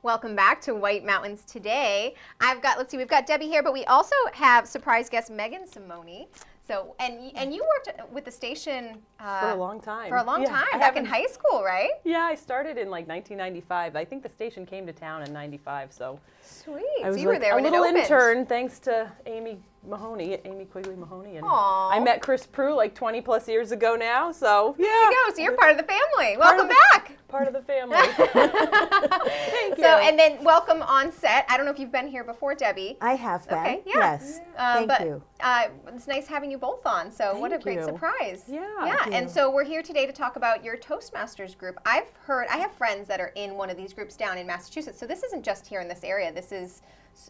Welcome back to White Mountains Today. We've got Debbie here, but we also have surprise guest Megan Simone. So, and you worked with the station for a long time. For a long time, back in high school, right? Yeah, I started in like 1995. I think the station came to town in 95, so. Sweet. I was so you were there a when little it opened. intern, thanks to Amy Quigley Mahoney. And Aww. I met Chris Prue like 20 plus years ago now, so yeah. There you go. So you're part of the family. Welcome back. Part of the family. Thank you. So, and then welcome on set. I don't know if you've been here before, Debbie. I have been. Okay, yeah. Yes. Thank you. It's nice having you both on. So what a Thank great you. surprise. Yeah. Yeah. Thank And so we're here today to talk about your Toastmasters group. I have friends that are in one of these groups down in Massachusetts. So this isn't just here in this area. This is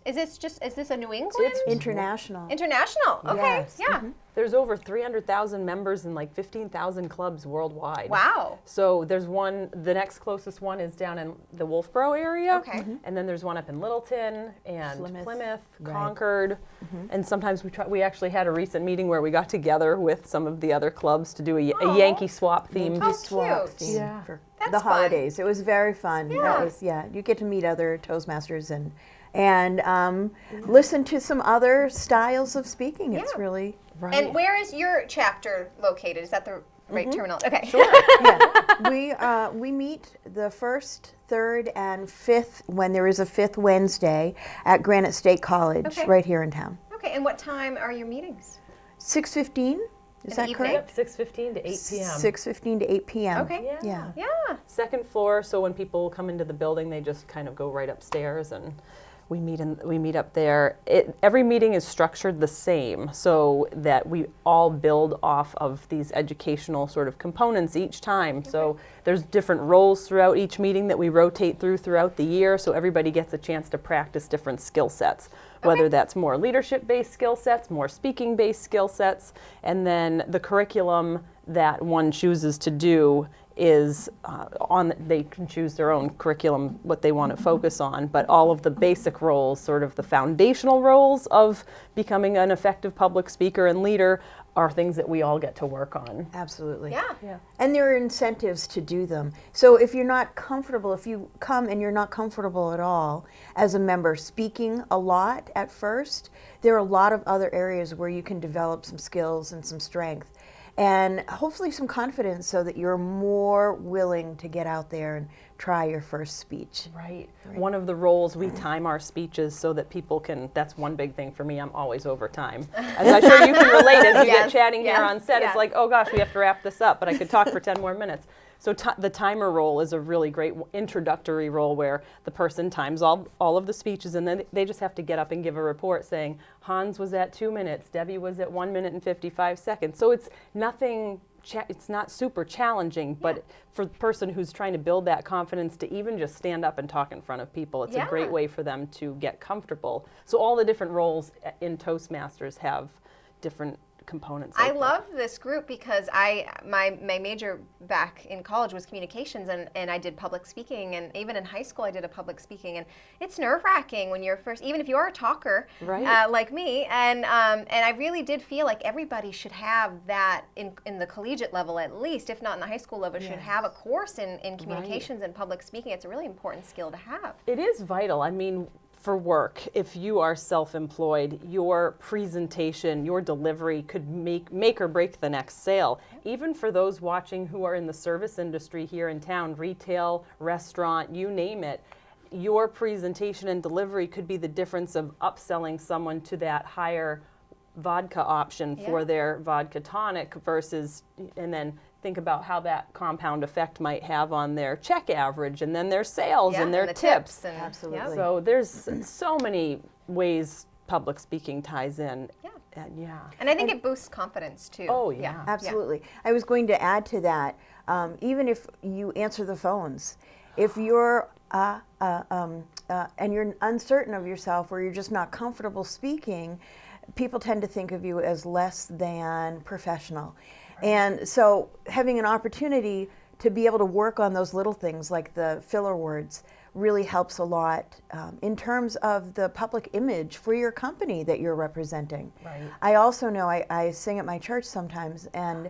this a New England? It's international. International. Okay. Yes. Yeah. Mm-hmm. There's over 300,000 members in like 15,000 clubs worldwide. Wow. So there's one, the next closest one is down in the Wolfboro area. Okay. Mm-hmm. And then there's one up in Littleton and Plymouth, Right. Concord. And sometimes we actually had a recent meeting where we got together with some of the other clubs to do a Yankee swap theme. Oh, Swap cute. theme Yeah. for That's the fun. holidays. It was very fun. Yeah. That was you get to meet other Toastmasters and listen to some other styles of speaking. It's Yeah. really Right. And where is your chapter located? Is that the right terminology? Okay. Sure. we meet the first, third, and fifth when there is a fifth Wednesday at Granite State College, Okay. right here in town. Okay. And what time are your meetings? 6:15. In Is the that evening? correct? 6:15 to 8 p.m. 6:15 to 8 p.m. Okay. Yeah. Yeah. Second floor, so when people come into the building, they just kind of go right upstairs and we meet up there. Every meeting is structured the same so that we all build off of these educational sort of components each time. So there's different roles throughout each meeting that we rotate throughout the year, so everybody gets a chance to practice different skill sets, whether that's more leadership-based skill sets, more speaking-based skill sets, and then the curriculum that one chooses to do is they can choose their own curriculum, what they want to focus on, but all of the basic roles, sort of the foundational roles of becoming an effective public speaker and leader, are things that we all get to work on. Absolutely. Yeah. And there are incentives to do them. So if you're not comfortable, if you come and you're not comfortable at all as a member speaking a lot at first, there are a lot of other areas where you can develop some skills and some strength. And hopefully some confidence so that you're more willing to get out there and try your first speech. Right. One of the roles, we time our speeches so that people can, that's one big thing for me, I'm always over time. As I'm sure you can relate as you get chatting here on set, it's like, oh gosh, we have to wrap this up, but I could talk for 10 more minutes. So the timer role is a really great introductory role where the person times all of the speeches and then they just have to get up and give a report saying, Hans was at 2 minutes, Debbie was at 1 minute and 55 seconds. So it's nothing, it's not super challenging, but for the person who's trying to build that confidence to even just stand up and talk in front of people, it's a great way for them to get comfortable. So all the different roles in Toastmasters have different components. I love this group because my major back in college was communications and I did public speaking, and even in high school I did a public speaking, and it's nerve-wracking when you're first, even if you are a talker like me, and I really did feel like everybody should have that in the collegiate level at least, if not in the high school level, should have a course in communications and public speaking. It's a really important skill to have. It is vital. I mean, for work, if you are self-employed, your presentation, your delivery could make or break the next sale. Even for those watching who are in the service industry here in town, retail, restaurant, you name it, your presentation and delivery could be the difference of upselling someone to that higher vodka option for their vodka tonic versus, and then think about how that compound effect might have on their check average and then their sales and their tips. Absolutely. So there's so many ways public speaking ties in. And I think it boosts confidence too. Oh yeah. Absolutely. I was going to add to that, even if you answer the phones, if you're and you're uncertain of yourself or you're just not comfortable speaking, people tend to think of you as less than professional. And so having an opportunity to be able to work on those little things like the filler words really helps a lot in terms of the public image for your company that you're representing. Right. I also know I sing at my church sometimes, and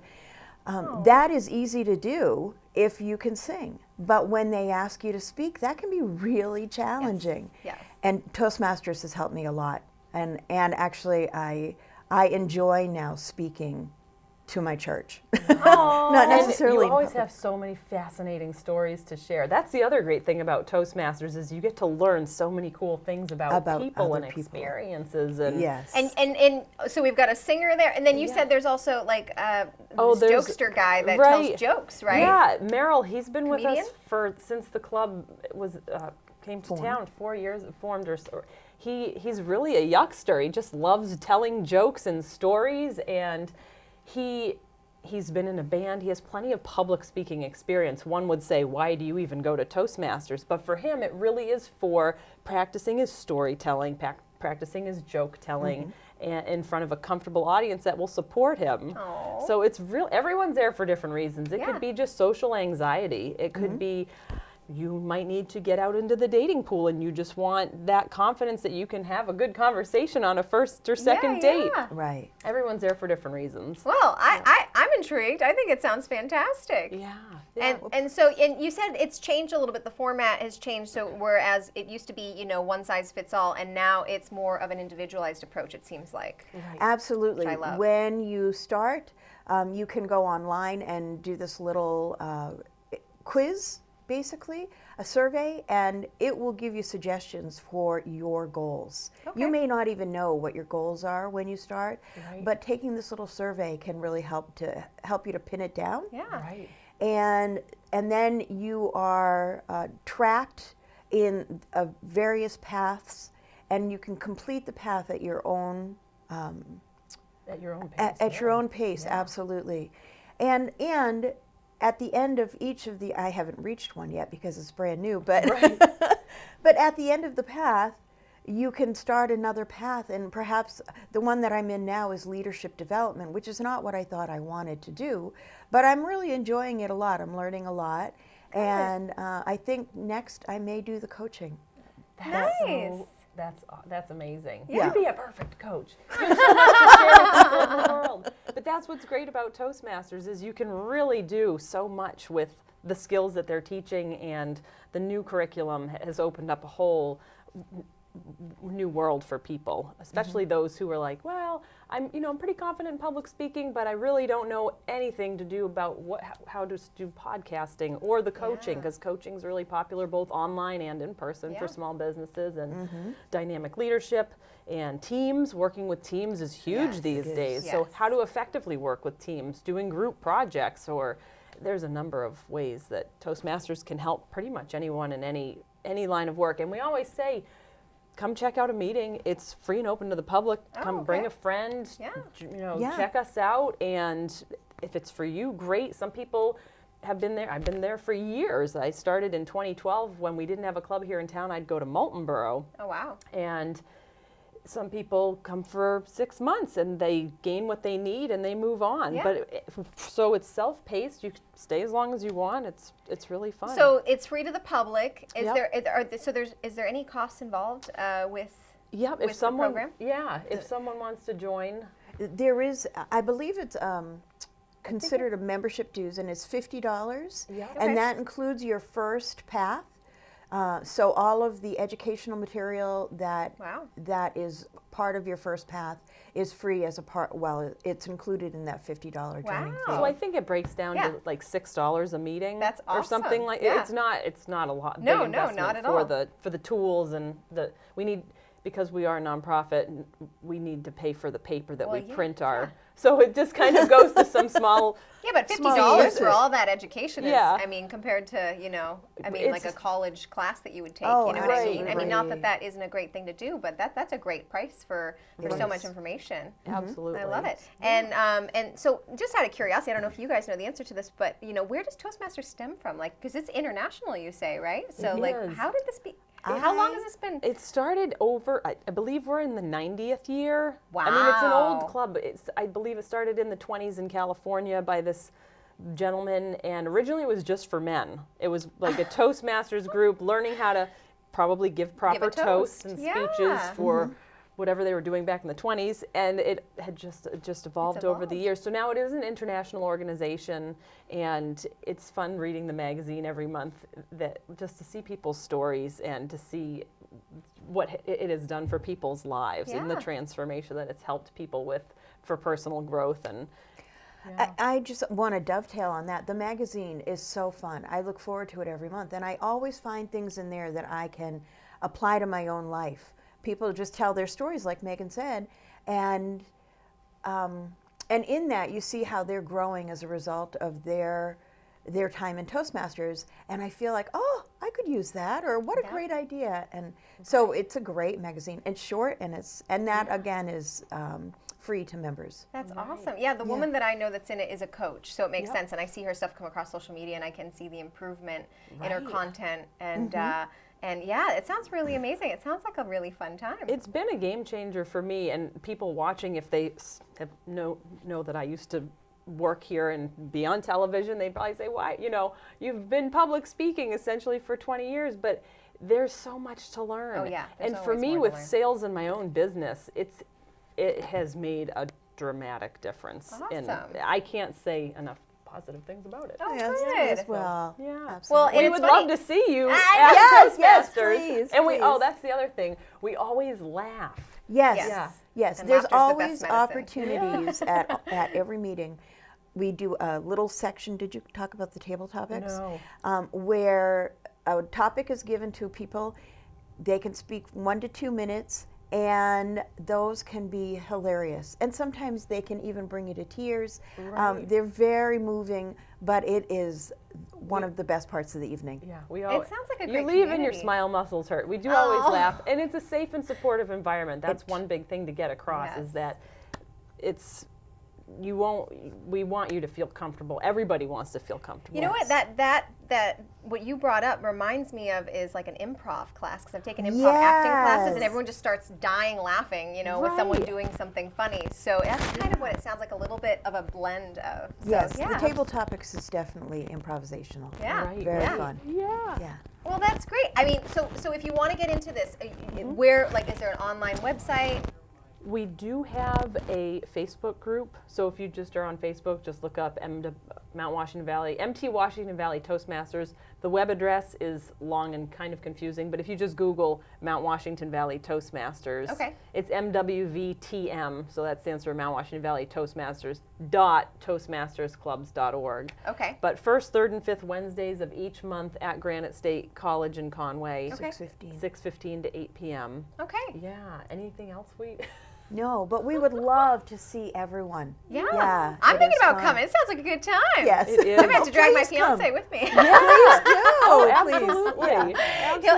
that is easy to do, if you can sing. But when they ask you to speak, that can be really challenging. Yes. And Toastmasters has helped me a lot. And actually, I enjoy now speaking to my church. Not necessarily. You always have so many fascinating stories to share. That's the other great thing about Toastmasters is you get to learn so many cool things about people other and people. experiences. And Yes. And so we've got a singer there, and then you said there's also like this there's- jokester guy that right. tells jokes, right? Yeah, Merrill, he's been with Comedian? us since the club was came to town, 4 years formed or so. He's really a yuckster. He just loves telling jokes and stories, and he's been in a band. He has plenty of public speaking experience. One would say, why do you even go to Toastmasters? But for him, it really is for practicing his storytelling, practicing his joke telling, and in front of a comfortable audience that will support him. Aw. So it's real. Everyone's there for different reasons. It Yeah. could be just social anxiety. It could be you might need to get out into the dating pool and you just want that confidence that you can have a good conversation on a first or second date. Yeah. Right. Everyone's there for different reasons. Well, I'm intrigued. I think it sounds fantastic. Yeah. And so you said it's changed a little bit. The format has changed. So whereas it used to be, one size fits all, and now it's more of an individualized approach, it seems like. Absolutely. Which I love. When you start, you can go online and do this little quiz, basically, a survey, and it will give you suggestions for your goals. Okay. You may not even know what your goals are when you start, Right. but taking this little survey can really help you to pin it down. Yeah. Right. And then you are tracked in various paths, and you can complete the path at your own At your own pace. at your own pace. Absolutely. And at the end of each of I haven't reached one yet because it's brand new, but but at the end of the path, you can start another path, and perhaps the one that I'm in now is leadership development, which is not what I thought I wanted to do, but I'm really enjoying it a lot. I'm learning a lot, and I think next I may do the coaching. Nice. That's amazing. Yeah. You'd be a perfect coach. There's so much to share with people in the world. But that's what's great about Toastmasters is you can really do so much with the skills that they're teaching, and the new curriculum has opened up a whole new world for people, especially those who are like, well, I'm pretty confident in public speaking, but I really don't know anything to do about how to do podcasting or the coaching, because coaching is really popular both online and in person for small businesses, and dynamic leadership and teams. Working with teams is huge these days. So how to effectively work with teams, doing group projects, or there's a number of ways that Toastmasters can help pretty much anyone in any line of work. And we always say, come check out a meeting. It's free and open to the public. Come bring a friend. Check us out. And if it's for you, great. Some people have been there. I've been there for years. I started in 2012 when we didn't have a club here in town. I'd go to Moultonborough. Oh, wow. And some people come for 6 months and they gain what they need and they move on. Yeah. But so it's self-paced. You stay as long as you want. It's really fun. So it's free to the public. Is Yep. is there any costs involved with Yep, with if someone, the program? if someone wants to join, There is, I believe it's considered a membership dues, and it's $50, Yep. Okay. and that includes your first path. So all of the educational material that is part of your first path is free as a part. Well, it's included in that $50 joining fee. Wow. so I think it breaks down Yeah. to like $6 a meeting. That's or something awesome. like. Yeah. It's not a lot. No, big no, investment not at for all. the tools and we need, because we are a nonprofit, we need to pay for the paper that we print our. So it just kind of goes to some small. Yeah, but $50 Small for all that education is, Yeah. I mean, compared to, like a college class that you would take, Oh, you know what I mean? right, I mean, not right. that isn't a great thing to do, but that's a great price for so much information. Absolutely. I love it. And so just out of curiosity, I don't know if you guys know the answer to this, but, where does Toastmasters stem from? Like, because it's international, you say, right? So, It like, is. how did this be? How long has this been? It started over, I believe we're in the 90th year. I mean, it's an Wow. old club. I believe it started in the 20s in California by this gentleman, and originally it was just for men. It was like a Toastmasters group learning how to probably give proper toast. toasts and Yeah. speeches for whatever they were doing back in the 20s, and it had just evolved over the evolved. years. So now it is an international organization, and it's fun reading the magazine every month, that just to see people's stories and to see what it has done for people's lives and the Yeah. transformation that it's helped people with for personal growth. And I just want to dovetail on that. The magazine is so fun. I look forward to it every month, and I always find things in there that I can apply to my own life. People just tell their stories, like Megan said, and in that you see how they're growing as a result of their time in Toastmasters, and I feel like, oh, I could use that, or what a great idea. And so it's a great magazine. It's short, and that again is free to members. That's awesome. Yeah, the woman that I know that's in it is a coach, so it makes sense. And I see her stuff come across social media, and I can see the improvement in her content. And yeah, it sounds really amazing. It sounds like a really fun time. it's been a game changer for me, and people watching, if they know that I used to work here and be on television, they probably say, why, you've been public speaking essentially for 20 years, but there's so much to learn. Oh, yeah, there's And for always me, more to with learn. sales in my own business, it has made a dramatic difference. And Awesome. I can't say enough positive things about it. Oh, Yes, good. as well. Yeah. Well, Absolutely. and We it's would funny. love to see you I at know. Yes, Toastmasters. please, And please. that's the other thing. We always laugh. Yes. Yes. Yes. And There's laughter's the always best medicine. opportunities at every meeting. We do a little section. Did you talk about the table topics? No. Where a topic is given to people. They can speak 1 to 2 minutes, and those can be hilarious. And sometimes they can even bring you to tears. Right. They're very moving, but it is one of the best parts of the evening. Yeah, we all. It sounds like a You great leave and your community. smile muscles hurt. We do always Oh. laugh, and it's a safe and supportive environment. That's one big thing to get across Yes. is that we want you to feel comfortable. Everybody wants to feel comfortable. You know what? That what you brought up reminds me of is like an improv class, because I've taken improv acting classes, and Yes. everyone just starts dying laughing, with someone Right. doing something funny. So that's kind of what it sounds like, a little bit of a blend of. So, Yes, yeah. the table topics is definitely improvisational. Yeah. Right. Very Yeah. fun. Yeah. Yeah. Well, that's great. I mean, so if you want to get into this, where, is there an online website? We do have a Facebook group, so if you just are on Facebook, just look up Mount Washington Valley, MT Washington Valley Toastmasters. The web address is long and kind of confusing, but if you just Google Mount Washington Valley Toastmasters, Okay. it's MWVTM, so that stands for Mount Washington Valley Toastmasters, .toastmastersclubs.org. Okay. But first, third, and fifth Wednesdays of each month at Granite State College in Conway, Okay. 6:15. 6:15 to 8 p.m. Okay. Yeah, anything else we... No, but we would love to see everyone. Yeah. Yeah, I'm it thinking is about fun. coming. It sounds like a good time. Yes. It is. I'm going to have to drag my Please come. fiance with me. Please do. Absolutely.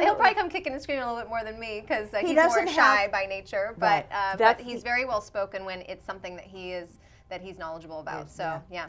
He'll probably come kicking and screaming a little bit more than me, because he's more doesn't shy have- by nature. Right. But That's- he's very well spoken when it's something that he's knowledgeable about. Yes, So yeah.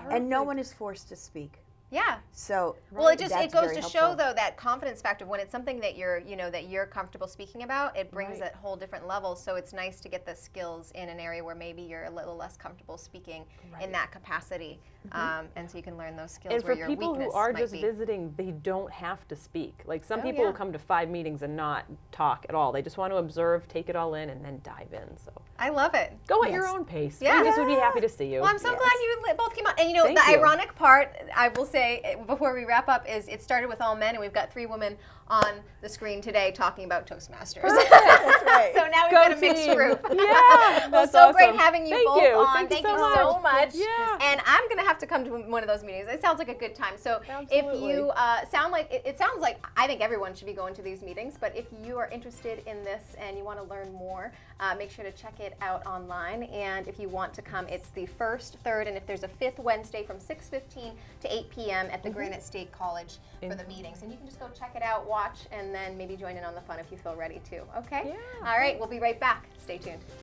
And no one is forced to speak. Yeah. So Well, it that's goes very to show, helpful. though, that confidence factor when it's something that you're comfortable speaking about. It brings Right. that whole different level. So it's nice to get the skills in an area where maybe you're a little less comfortable speaking in that capacity, and so you can learn those skills And where for your people weakness who are might just be. visiting, they don't have to speak. Like some Oh, people yeah. will come to 5 meetings and not talk at all. They just want to observe, take it all in, and then dive in. So I love it. go at your Yes. own pace. Yeah. We just would be happy to see you. Well, I'm so Yes. glad you both came out. And Thank the you. ironic part, I will say before we wrap up, is it started with all men, and we've got 3 women on the screen today talking about Toastmasters. That's right. So now we've Go got a mixed team. group. Yeah, Well, that's so great awesome. having you Thank both you. on. Thank you you so so much. much. Yeah. And I'm going to have to come to one of those meetings. It sounds like a good time. So if Absolutely. you sound like, it sounds like I think everyone should be going to these meetings, but if you are interested in this and you want to learn more, make sure to check it out online. And if you want to come, it's the first, third, and if there's a 5th Wednesday from 6:15 to 8 p.m. at the Granite State College for the meetings. And you can just go check it out, watch, and then maybe join in on the fun if you feel ready to. Okay? Yeah. All right, we'll be right back. Stay tuned.